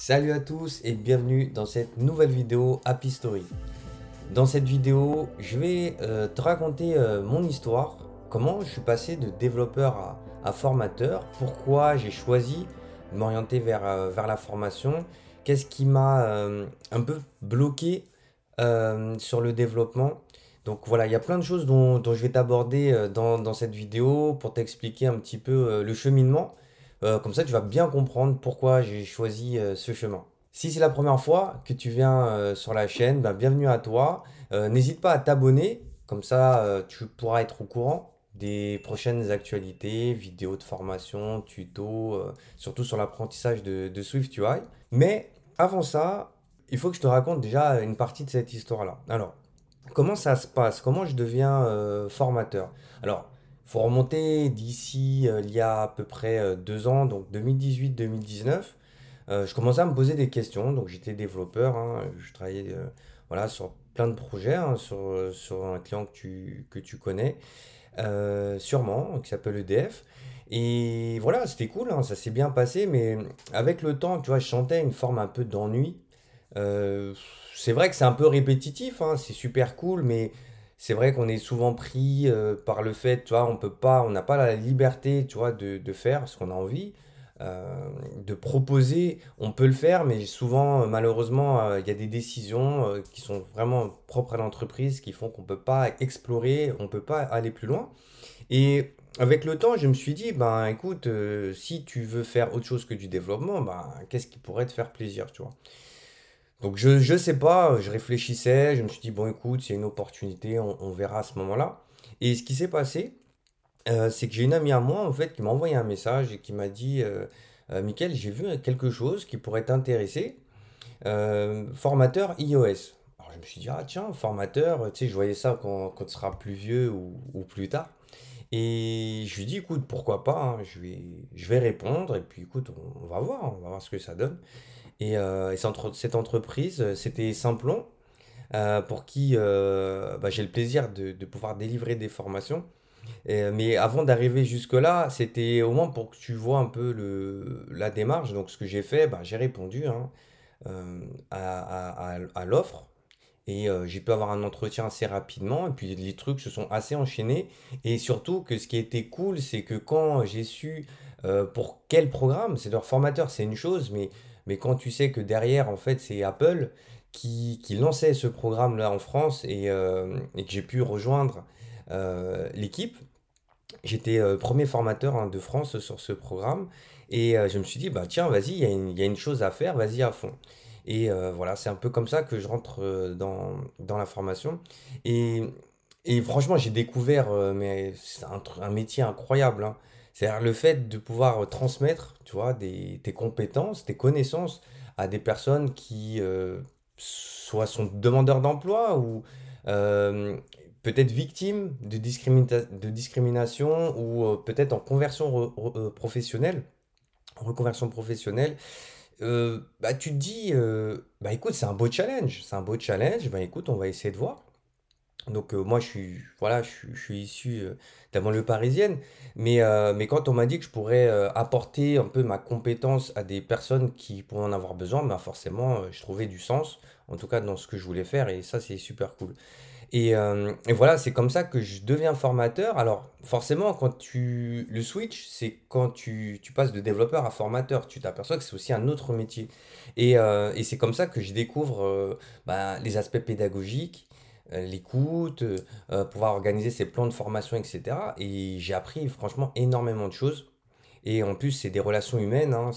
Salut à tous et bienvenue dans cette nouvelle vidéo Happy Story. Dans cette vidéo, je vais te raconter mon histoire, comment je suis passé de développeur à formateur, pourquoi j'ai choisi de m'orienter vers la formation, qu'est-ce qui m'a un peu bloqué sur le développement. Donc voilà, il y a plein de choses dont je vais t'aborder dans cette vidéo pour t'expliquer un petit peu le cheminement. Comme ça, tu vas bien comprendre pourquoi j'ai choisi ce chemin. Si c'est la première fois que tu viens sur la chaîne, ben, bienvenue à toi. N'hésite pas à t'abonner, comme ça tu pourras être au courant des prochaines actualités, vidéos de formation, tutos, surtout sur l'apprentissage de Swift UI. Mais avant ça, il faut que je te raconte déjà une partie de cette histoire-là. Alors, comment ça se passe? Comment je deviens formateur? Alors, il faut remonter d'ici il y a à peu près 2 ans, donc 2018-2019. Je commençais à me poser des questions. Donc, j'étais développeur, hein, je travaillais voilà, sur plein de projets, hein, sur un client que tu connais, sûrement, qui s'appelle EDF. Et voilà, c'était cool, hein, ça s'est bien passé, mais avec le temps, tu vois, je sentais une forme un peu d'ennui. Euh, c'est vrai que c'est un peu répétitif, hein, c'est super cool, mais c'est vrai qu'on est souvent pris par le fait, tu vois, on n'a pas la liberté, tu vois, de faire ce qu'on a envie, de proposer, on peut le faire, mais souvent, malheureusement, il y a des décisions qui sont vraiment propres à l'entreprise, qui font qu'on peut pas explorer, on peut pas aller plus loin. Et avec le temps, je me suis dit, ben écoute, si tu veux faire autre chose que du développement, ben qu'est-ce qui pourrait te faire plaisir, tu vois? Donc je sais pas, je réfléchissais, je me suis dit, bon écoute, c'est une opportunité, on verra à ce moment-là. Et ce qui s'est passé, c'est que j'ai une amie à moi, en fait, qui m'a envoyé un message et qui m'a dit, Mickaël, j'ai vu quelque chose qui pourrait t'intéresser, formateur iOS. Alors je me suis dit, ah tiens, formateur, tu sais, je voyais ça quand tu seras plus vieux ou plus tard. Et je lui dis, écoute, pourquoi pas, hein, je vais répondre, et puis écoute, on va voir ce que ça donne. Et cette entreprise, c'était Simplon, pour qui bah, j'ai le plaisir de pouvoir délivrer des formations. Mais avant d'arriver jusque-là, c'était au moins pour que tu vois un peu la démarche. Donc ce que j'ai fait, bah, j'ai répondu, hein, à l'offre. Et j'ai pu avoir un entretien assez rapidement. Et puis les trucs se sont assez enchaînés. Et surtout que ce qui était cool, c'est que quand j'ai su pour quel programme, c'est leur formateur, c'est une chose, mais quand tu sais que derrière, en fait, c'est Apple qui lançait ce programme-là en France et que j'ai pu rejoindre l'équipe, j'étais premier formateur, hein, de France sur ce programme. Et je me suis dit, bah tiens, vas-y, il y a une chose à faire, vas-y à fond. Et voilà, c'est un peu comme ça que je rentre dans la formation. Et, et franchement, j'ai découvert, mais c'est un métier incroyable, hein. C'est-à-dire le fait de pouvoir transmettre, tu vois, tes compétences, tes connaissances à des personnes qui soit sont demandeurs d'emploi ou euh, peut-être victimes de discrimination ou peut-être en conversion professionnelle, reconversion professionnelle. Bah, tu te dis, bah écoute, c'est un beau challenge, bah écoute, on va essayer de voir. Donc moi voilà, je suis issu de la banlieue parisienne, mais quand on m'a dit que je pourrais apporter un peu ma compétence à des personnes qui pourraient en avoir besoin, bah forcément je trouvais du sens, en tout cas dans ce que je voulais faire, et ça c'est super cool. Et voilà, c'est comme ça que je deviens formateur. Alors, forcément, le switch, c'est quand tu passes de développeur à formateur. Tu t'aperçois que c'est aussi un autre métier. Et c'est comme ça que je découvre bah, les aspects pédagogiques, l'écoute, pouvoir organiser ses plans de formation, etc. Et j'ai appris franchement énormément de choses. Et en plus, c'est des relations humaines, hein,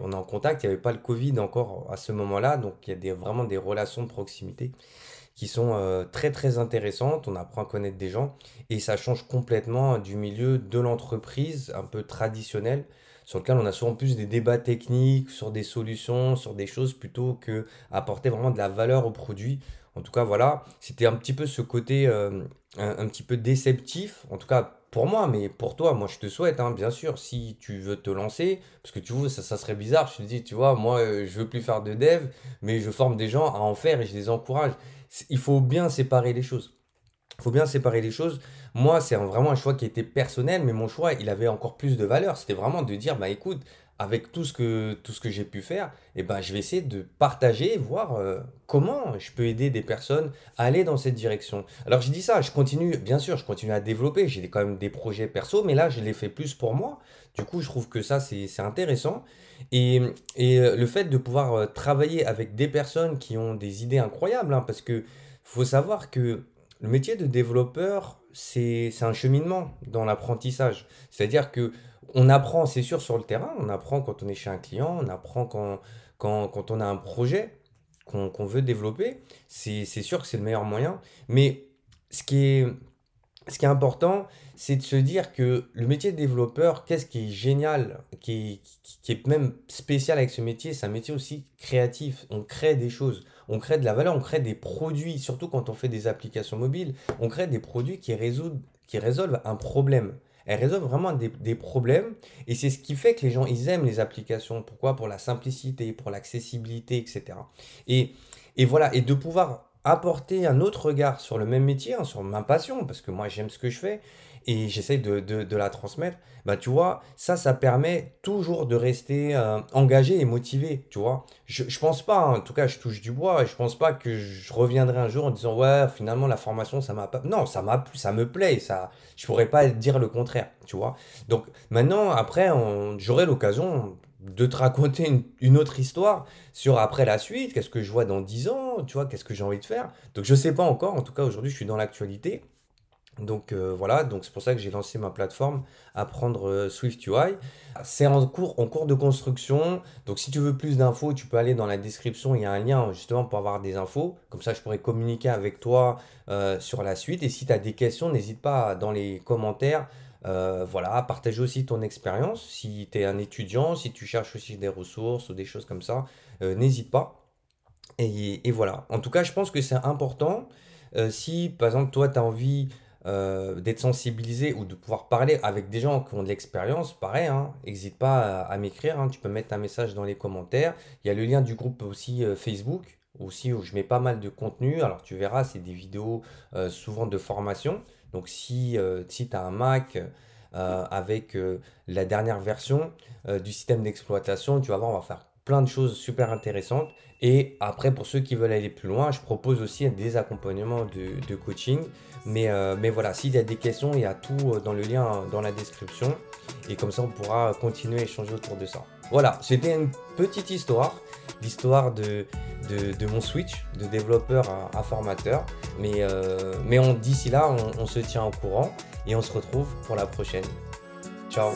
on est en contact. Il n'y avait pas le Covid encore à ce moment-là. Donc, il y a vraiment des relations de proximité qui sont très très intéressantes. On apprend à connaître des gens et ça change complètement du milieu de l'entreprise un peu traditionnel sur lequel on a souvent plus des débats techniques sur des solutions, sur des choses plutôt que apporter vraiment de la valeur au produit. En tout cas, voilà, c'était un petit peu ce côté un petit peu déceptif, en tout cas pour moi, mais pour toi, moi je te souhaite, hein, bien sûr, si tu veux te lancer, parce que tu vois, ça serait bizarre, je te dis, tu vois, moi je veux plus faire de dev, mais je forme des gens à en faire et je les encourage. Il faut bien séparer les choses. Il faut bien séparer les choses. Moi, c'est vraiment un choix qui était personnel, mais mon choix, il avait encore plus de valeur. C'était vraiment de dire, bah écoute, avec tout ce que j'ai pu faire, eh ben, je vais essayer de partager, voir comment je peux aider des personnes à aller dans cette direction. Alors je dis ça, je continue, bien sûr, je continue à développer, j'ai quand même des projets perso, mais là je les fais plus pour moi. Du coup, je trouve que ça c'est intéressant. Et, le fait de pouvoir travailler avec des personnes qui ont des idées incroyables, hein, parce que faut savoir que le métier de développeur, c'est un cheminement dans l'apprentissage. C'est-à-dire que on apprend, c'est sûr, sur le terrain, on apprend quand on est chez un client, on apprend quand on a un projet qu'on veut développer. C'est sûr que c'est le meilleur moyen. Mais ce qui est, ce qui est important, c'est de se dire que le métier de développeur, qu'est-ce qui est génial, qui est même spécial avec ce métier, c'est un métier aussi créatif. On crée des choses, on crée de la valeur, on crée des produits, surtout quand on fait des applications mobiles, on crée des produits qui résolvent un problème. Elles résolvent vraiment des problèmes et c'est ce qui fait que les gens, ils aiment les applications. Pourquoi? Pour la simplicité, pour l'accessibilité, etc. Et, et voilà, et de pouvoir apporter un autre regard sur le même métier, hein, sur ma passion, parce que moi j'aime ce que je fais et j'essaye de la transmettre, bah tu vois, ça permet toujours de rester engagé et motivé, tu vois. Je pense pas, hein, en tout cas je touche du bois, et je pense pas que je reviendrai un jour en disant ouais, finalement la formation ça m'a pas. Non, ça m'a plu, ça me plaît, ça, je pourrais pas dire le contraire, tu vois. Donc maintenant, après, j'aurai l'occasion de te raconter une autre histoire sur après la suite, qu'est-ce que je vois dans 10 ans, tu vois, qu'est-ce que j'ai envie de faire. Donc je sais pas encore, en tout cas aujourd'hui je suis dans l'actualité. Donc voilà, donc c'est pour ça que j'ai lancé ma plateforme Apprendre Swift UI. C'est en cours de construction. Donc si tu veux plus d'infos, tu peux aller dans la description, il y a un lien justement pour avoir des infos. Comme ça, je pourrais communiquer avec toi sur la suite. Et si tu as des questions, n'hésite pas dans les commentaires. Voilà, à partager aussi ton expérience. Si tu es un étudiant, si tu cherches aussi des ressources ou des choses comme ça, n'hésite pas. Et voilà. En tout cas, je pense que c'est important. Si, par exemple, toi, tu as envie d'être sensibilisé ou de pouvoir parler avec des gens qui ont de l'expérience, pareil, hein, n'hésite pas à m'écrire. Hein, tu peux mettre un message dans les commentaires. Il y a le lien du groupe aussi Facebook, aussi où je mets pas mal de contenu. Alors, tu verras, c'est des vidéos souvent de formation. Donc, si tu as un Mac avec la dernière version du système d'exploitation, tu vas voir, on va faire plein de choses super intéressantes. Et après, pour ceux qui veulent aller plus loin, je propose aussi des accompagnements de coaching. Mais voilà, s'il y a des questions, il y a tout dans le lien dans la description. Et comme ça, on pourra continuer à échanger autour de ça. Voilà, c'était une petite histoire, l'histoire de mon switch de développeur à formateur. Mais d'ici là, on se tient au courant et on se retrouve pour la prochaine. Ciao!